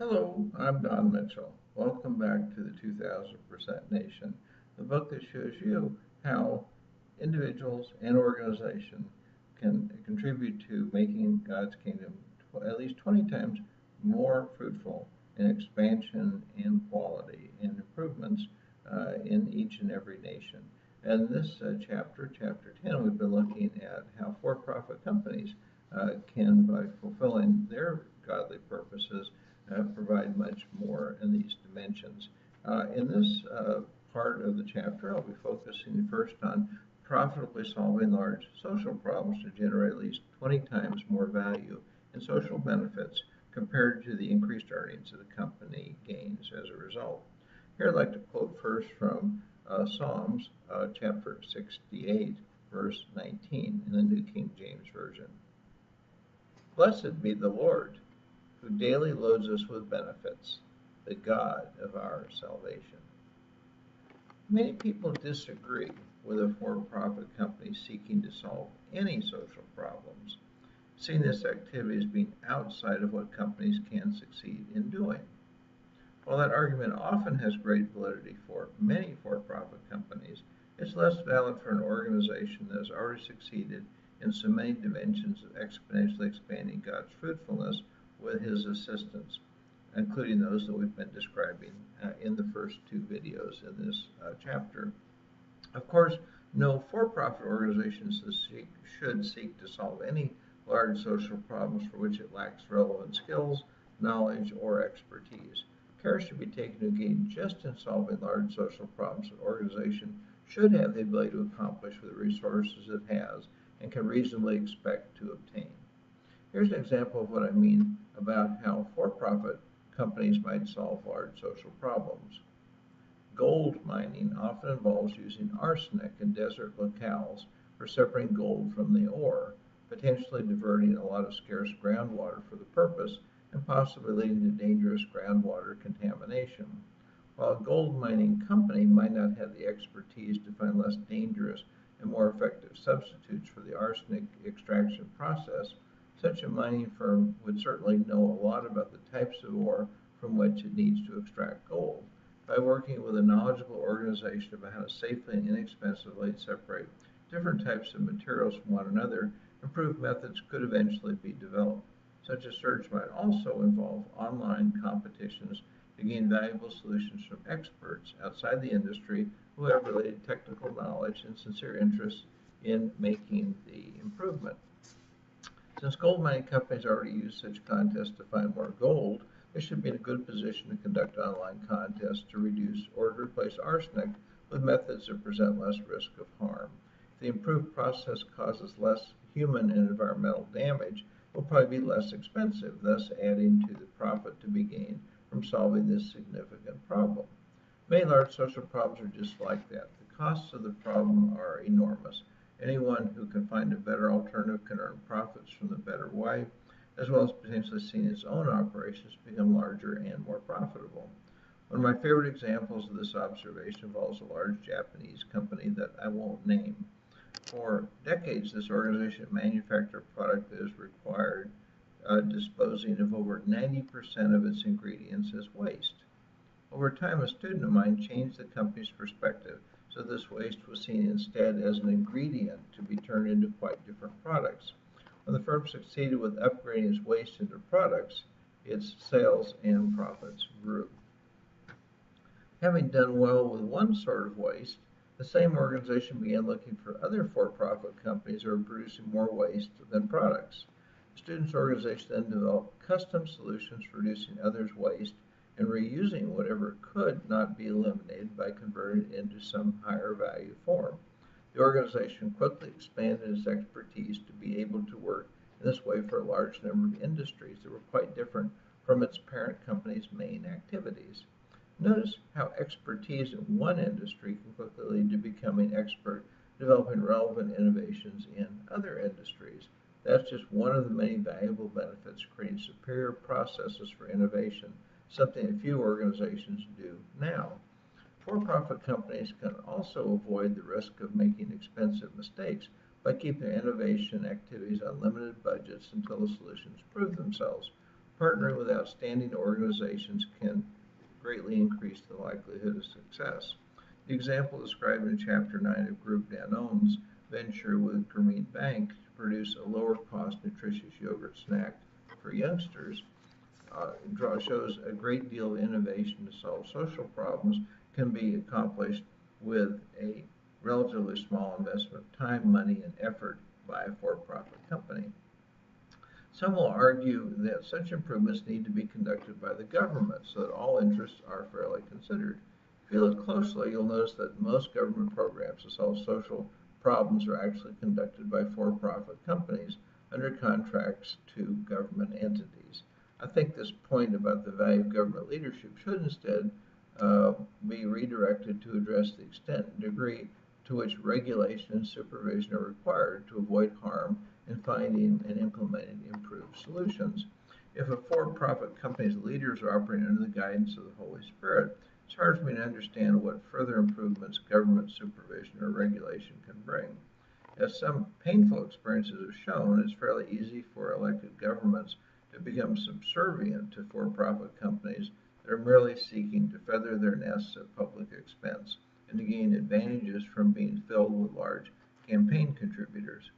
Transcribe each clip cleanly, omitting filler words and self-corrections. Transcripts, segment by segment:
Hello, I'm Don Mitchell. Welcome back to the 2000% Nation, the book that shows you how individuals and organizations can contribute to making God's kingdom at least 20 times more fruitful in expansion and quality and improvements in each and every nation. And this chapter 10, we've been looking at how for-profit companies can, by fulfilling their godly purposes, provide much more in these dimensions. In this part of the chapter, I'll be focusing first on profitably solving large social problems to generate at least 20 times more value and social benefits compared to the increased earnings that the company gains as a result. Here I'd like to quote first from Psalms chapter 68, verse 19 in the New King James Version. Blessed be the Lord, who daily loads us with benefits, the God of our salvation. Many people disagree with a for-profit company seeking to solve any social problems, seeing this activity as being outside of what companies can succeed in doing. While that argument often has great validity for many for-profit companies, it's less valid for an organization that has already succeeded in so many dimensions of exponentially expanding God's fruitfulness with his assistance, including those that we've been describing in the first two videos in this chapter. Of course, no for-profit organization should seek to solve any large social problems for which it lacks relevant skills, knowledge, or expertise. Care should be taken to engage just in solving large social problems an organization should have the ability to accomplish with the resources it has and can reasonably expect to obtain. Here's an example of what I mean about how for-profit companies might solve large social problems. Gold mining often involves using arsenic in desert locales for separating gold from the ore, potentially diverting a lot of scarce groundwater for the purpose and possibly leading to dangerous groundwater contamination. While a gold mining company might not have the expertise to find less dangerous and more effective substitutes for the arsenic extraction process, such a mining firm would certainly know a lot about the types of ore from which it needs to extract gold. By working with a knowledgeable organization about how to safely and inexpensively separate different types of materials from one another, improved methods could eventually be developed. Such a search might also involve online competitions to gain valuable solutions from experts outside the industry who have related technical knowledge and sincere interest in making the improvement. Since gold mining companies already use such contests to find more gold, they should be in a good position to conduct online contests to reduce or to replace arsenic with methods that present less risk of harm. If the improved process causes less human and environmental damage, it will probably be less expensive, thus adding to the profit to be gained from solving this significant problem. Many large social problems are just like that. The costs of the problem are enormous. Anyone who can find a better alternative can earn profits from the better way, as well as potentially seeing its own operations become larger and more profitable. One of my favorite examples of this observation involves a large Japanese company that I won't name. For decades, this organization manufactured a product that is required disposing of over 90% of its ingredients as waste. Over time, a student of mine changed the company's perspective, so this waste was seen instead as an ingredient to be turned into quite different products. When the firm succeeded with upgrading its waste into products, its sales and profits grew. Having done well with one sort of waste, the same organization began looking for other for-profit companies that were producing more waste than products. The students' organization then developed custom solutions for reducing others' waste and reusing whatever could not be eliminated by converting it into some higher value form. The organization quickly expanded its expertise to be able to work in this way for a large number of industries that were quite different from its parent company's main activities. Notice how expertise in one industry can quickly lead to becoming expert, developing relevant innovations in other industries. That's just one of the many valuable benefits of creating superior processes for innovation, something a few organizations do now. For-profit companies can also avoid the risk of making expensive mistakes by keeping their innovation activities on limited budgets until the solutions prove themselves. Partnering with outstanding organizations can greatly increase the likelihood of success. The example described in Chapter 9 of Group Danone's venture with Grameen Bank to produce a lower cost nutritious yogurt snack for youngsters shows a great deal of innovation to solve social problems can be accomplished with a relatively small investment of time, money, and effort by a for-profit company. Some will argue that such improvements need to be conducted by the government so that all interests are fairly considered. If you look closely, you'll notice that most government programs to solve social problems are actually conducted by for-profit companies under contracts to government entities. I think this point about the value of government leadership should instead be redirected to address the extent and degree to which regulation and supervision are required to avoid harm in finding and implementing improved solutions. If a for-profit company's leaders are operating under the guidance of the Holy Spirit, it's hard for me to understand what further improvements government supervision or regulation can bring. As some painful experiences have shown, it's fairly easy for elected governments to become subservient to for-profit companies that are merely seeking to feather their nests at public expense and to gain advantages from being filled with large campaign contributors.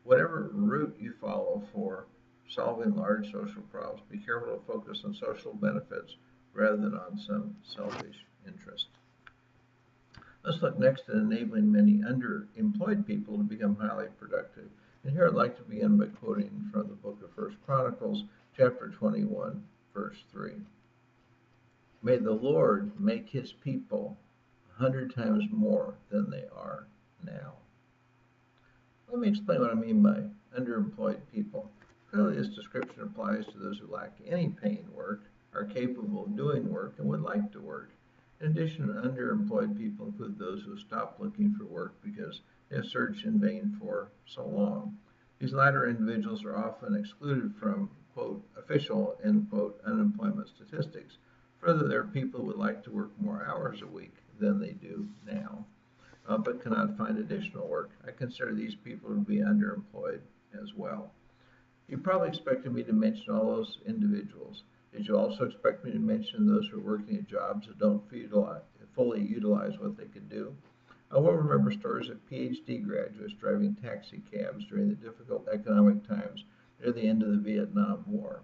Whatever route you follow for solving large social problems, be careful to focus on social benefits rather than on some selfish interest. Let's look next at enabling many underemployed people to become highly productive. And here I'd like to begin by quoting from the book of 1 Chronicles, chapter 21, verse 3. May the Lord make his people 100 times more than they are now. Let me explain what I mean by underemployed people. Clearly, this description applies to those who lack any paying work, are capable of doing work, and would like to work. In addition, underemployed people include those who stop looking for work because they have searched in vain for so long. These latter individuals are often excluded from, quote, official, end quote, unemployment statistics. Further, there are people who would like to work more hours a week than they do now, but cannot find additional work. I consider these people to be underemployed as well. You probably expected me to mention all those individuals. Did you also expect me to mention those who are working at jobs that don't fully utilize what they could do? I will remember stories of PhD graduates driving taxi cabs during the difficult economic times near the end of the Vietnam War.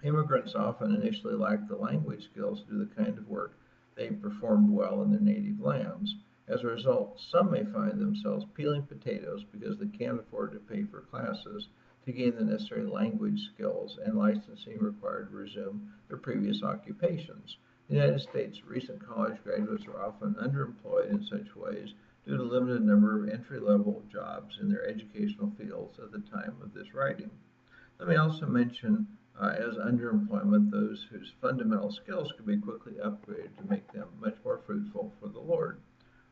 Immigrants often initially lack the language skills to do the kind of work they performed well in their native lands. As a result, some may find themselves peeling potatoes because they can't afford to pay for classes to gain the necessary language skills and licensing required to resume their previous occupations. In the United States, recent college graduates are often underemployed in such ways due to the limited number of entry-level jobs in their educational fields at the time of this writing. Let me also mention as underemployment those whose fundamental skills could be quickly upgraded to make them much more fruitful for the Lord.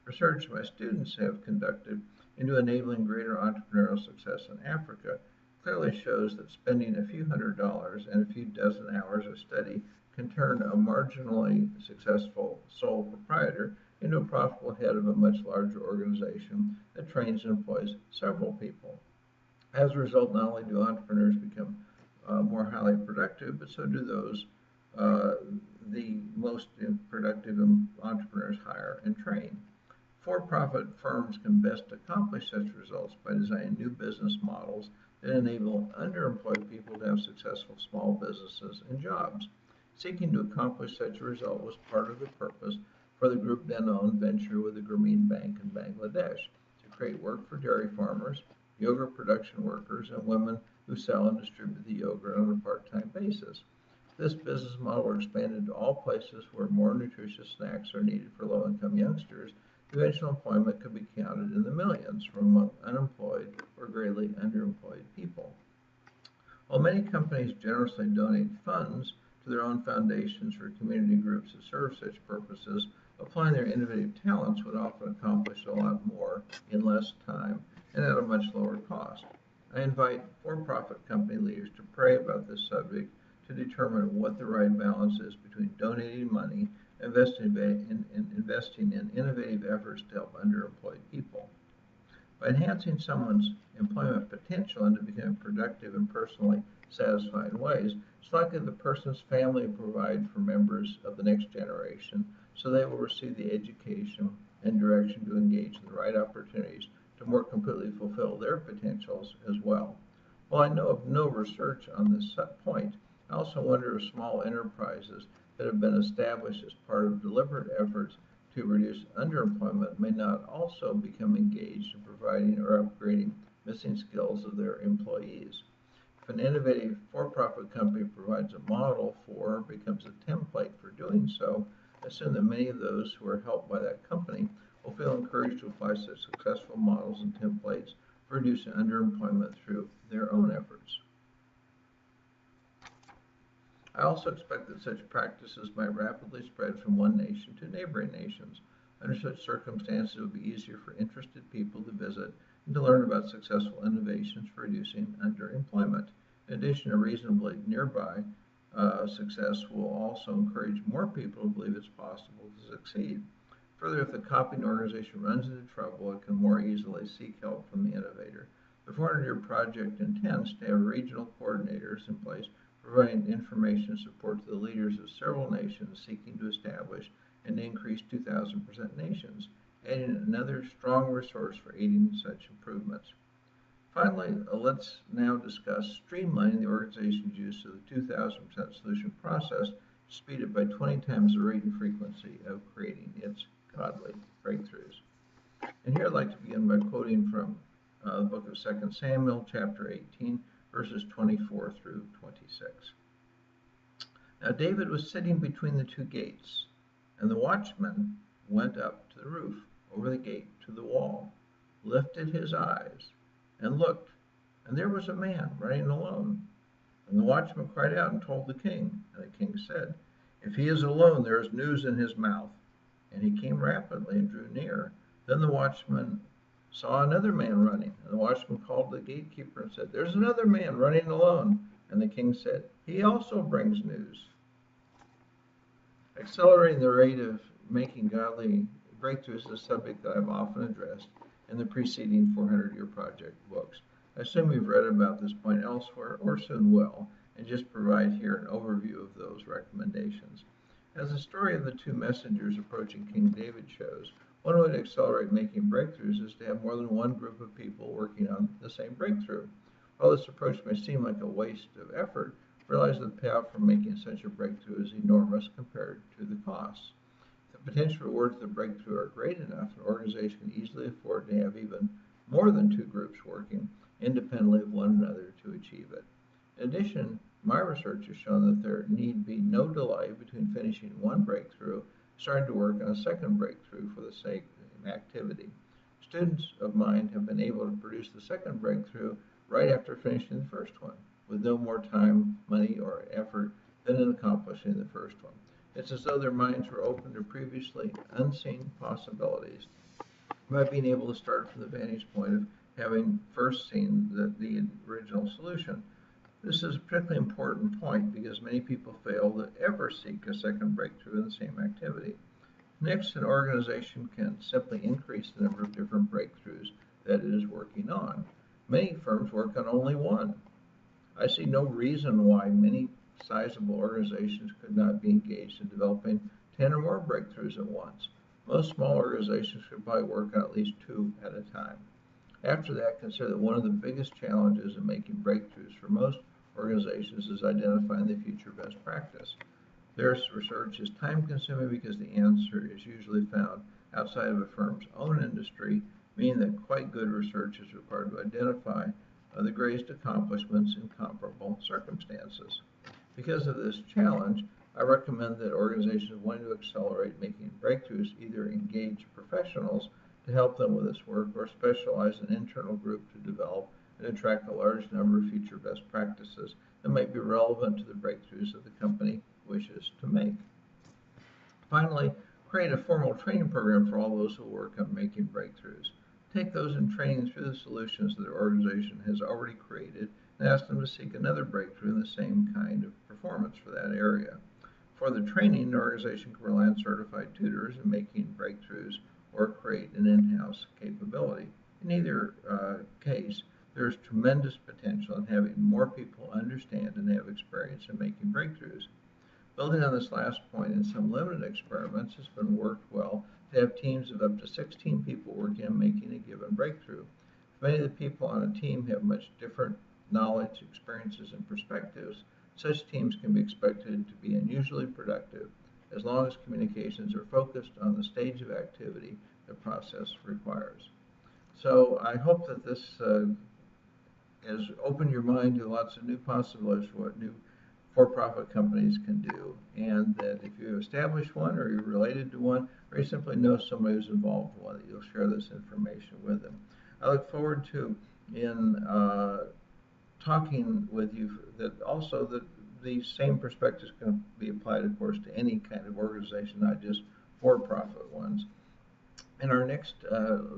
Research my students have conducted into enabling greater entrepreneurial success in Africa clearly shows that spending a few $100s and a few dozen hours of study can turn a marginally successful sole proprietor into a profitable head of a much larger organization that trains and employs several people. As a result, not only do entrepreneurs become more highly productive, but so do those the most productive entrepreneurs hire and train. For-profit firms can best accomplish such results by designing new business models that enable underemployed people to have successful small businesses and jobs. Seeking to accomplish such a result was part of the purpose for the Group Danone venture with the Grameen Bank in Bangladesh, to create work for dairy farmers, yogurt production workers, and women who sell and distribute the yogurt on a part-time basis. This business model were expanded to all places where more nutritious snacks are needed for low-income youngsters. Eventual employment could be counted in the millions from among unemployed or greatly underemployed people. While many companies generously donate funds to their own foundations or community groups that serve such purposes, applying their innovative talents would often accomplish a lot more in less time and at a much lower cost. I invite for-profit company leaders to pray about this subject to determine what the right balance is between donating money and investing in innovative efforts to help underemployed people. By enhancing someone's employment potential into becoming productive and personally satisfying ways, it's likely the person's family will provide for members of the next generation, so they will receive the education and direction to engage in the right opportunities to more completely fulfill their potentials as well. While I know of no research on this point, I also wonder if small enterprises that have been established as part of deliberate efforts to reduce underemployment may not also become engaged in providing or upgrading missing skills of their employees. If an innovative for-profit company provides a model for or becomes a template for doing so, I assume that many of those who are helped by that company will feel encouraged to apply such successful models and templates for reducing underemployment through their own efforts. I also expect that such practices might rapidly spread from one nation to neighboring nations. Under such circumstances, it would be easier for interested people to visit and to learn about successful innovations for reducing underemployment. In addition, a reasonably nearby success will also encourage more people to believe it's possible to succeed. Further, if the copying organization runs into trouble, it can more easily seek help from the innovator. The 400-year project intends to have regional coordinators in place, providing information and support to the leaders of several nations seeking to establish and increase 2,000% nations, adding another strong resource for aiding such improvements. Finally, let's now discuss streamlining the organization's use of the 2,000% solution process to speed it by 20 times the rate and frequency of creating its godly breakthroughs. And here I'd like to begin by quoting from the book of 2 Samuel, chapter 18, verses 24 through 26. Now David was sitting between the two gates, and the watchman went up to the roof, over the gate to the wall, lifted his eyes, and looked, and there was a man running alone. And the watchman cried out and told the king, and the king said, "If he is alone, there is news in his mouth." And he came rapidly and drew near. Then the watchman saw another man running, and the watchman called the gatekeeper and said, "There's another man running alone." And the king said, "He also brings news." Accelerating the rate of making godly breakthroughs is a subject that I've often addressed in the preceding 400-year project books. I assume you've read about this point elsewhere, or soon will, and just provide here an overview of those recommendations. As the story of the two messengers approaching King David shows, one way to accelerate making breakthroughs is to have more than one group of people working on the same breakthrough. While this approach may seem like a waste of effort, realize that the payoff for making such a breakthrough is enormous compared to the costs. If the potential rewards of the breakthrough are great enough, an organization can easily afford to have even more than two groups working independently of one another to achieve it. In addition, my research has shown that there need be no delay between finishing one breakthrough and starting to work on a second breakthrough for the same activity. Students of mine have been able to produce the second breakthrough right after finishing the first one, with no more time, money, or effort than in accomplishing the first one. It's as though their minds were open to previously unseen possibilities by being able to start from the vantage point of having first seen the original solution. This is a particularly important point because many people fail to ever seek a second breakthrough in the same activity. Next, an organization can simply increase the number of different breakthroughs that it is working on. Many firms work on only one. I see no reason why many sizable organizations could not be engaged in developing 10 or more breakthroughs at once. Most small organizations could probably work on at least 2 at a time. After that, consider that one of the biggest challenges in making breakthroughs for most organizations is identifying the future best practice. Their research is time-consuming because the answer is usually found outside of a firm's own industry, meaning that quite good research is required to identify the greatest accomplishments in comparable circumstances. Because of this challenge, I recommend that organizations wanting to accelerate making breakthroughs either engage professionals to help them with this work or specialize an internal group to develop and attract a large number of future best practices that might be relevant to the breakthroughs that the company wishes to make. Finally, create a formal training program for all those who work on making breakthroughs. Take those in training through the solutions that the organization has already created and ask them to seek another breakthrough in the same kind of performance for that area. For the training, an organization can rely on certified tutors in making breakthroughs or create an in-house capability. In either case, There's tremendous potential in having more people understand and have experience in making breakthroughs. Building on this last point, in some limited experiments, it's been worked well to have teams of up to 16 people working on making a given breakthrough. If many of the people on a team have much different knowledge, experiences, and perspectives, such teams can be expected to be unusually productive as long as communications are focused on the stage of activity the process requires. So I hope that this has opened your mind to lots of new possibilities for what new for-profit companies can do, and that if you establish one or you're related to one or you simply know somebody who's involved in one, that you'll share this information with them. I look forward to talking with you that also that these same perspectives can be applied, of course, to any kind of organization, not just for-profit ones. In our next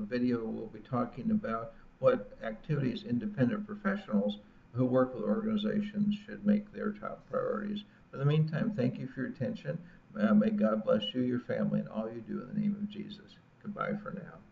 video, we'll be talking about what activities independent professionals who work with organizations should make their top priorities. For the meantime, thank you for your attention. May God bless you, your family, and all you do in the name of Jesus. Goodbye for now.